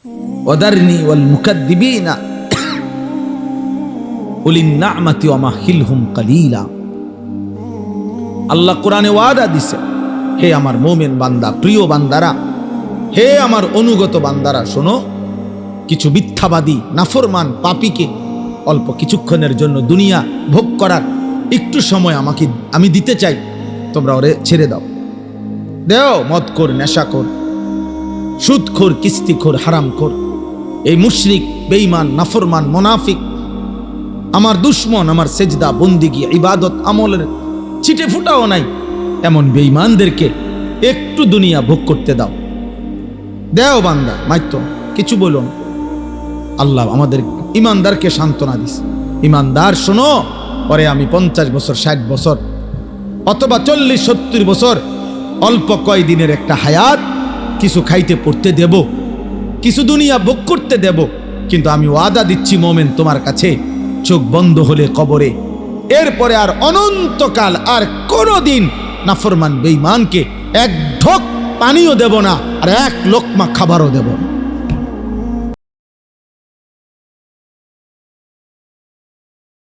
ওয়াদারনি ওয়াল মুকাদ্দিবিনা উলিন নি'মাতি ওয়া মাহিলহুম কালিলা। আল্লাহ কোরআনে ওয়াদা দিছে, হে আমার মুমিন বান্দা, প্রিয় বান্দারা, হে আমার অনুগত বান্দারা, শোনো, কিছু মিথ্যাবাদী নাফরমান পাপীকে অল্প কিছুক্ষণের জন্য দুনিয়া ভোগ করার একটু সময় আমি দিতে চাই, তোমরা ওরে ছেড়ে দাও। দেও মদখোর, নেশাখোর, সুদখোর, কিস্তিখোর, হারামখোর, এই মুশরিক, বেঈমান, নাফরমান, মুনাফিক, আমার দুশ্মন, আমার সেজদা, বন্দিগি, ইবাদত আমলের ছিটে ফুটাও নাই এমন বেঈমানদেরকে একটু দুনিয়া ভোগ করতে দাও। দেও বান্দা, মাইতো কিছু বলো না। আল্লাহ আমাদের ইমানদারকে সান্ত্বনা দিস, ইমানদার শোনো, পরে আমি 50 বছর, 60 বছর অথবা 40-70 বছর অল্প কয়দিনের একটা হায়াত কিছু খাইতে পড়তে দেব, কিছু দুনিয়া ভোগ করতে দেব, কিন্তু আমি ওয়াদা দিচ্ছি মোমেন তোমার কাছে, চোখ বন্ধ হলে কবরে এরপরে আর অনন্তকাল আর কোনোদিন নাফরমান বেঈমানকে এক ঢোক পানিও দেব না, আর এক লোকমা খাবারও দেব না।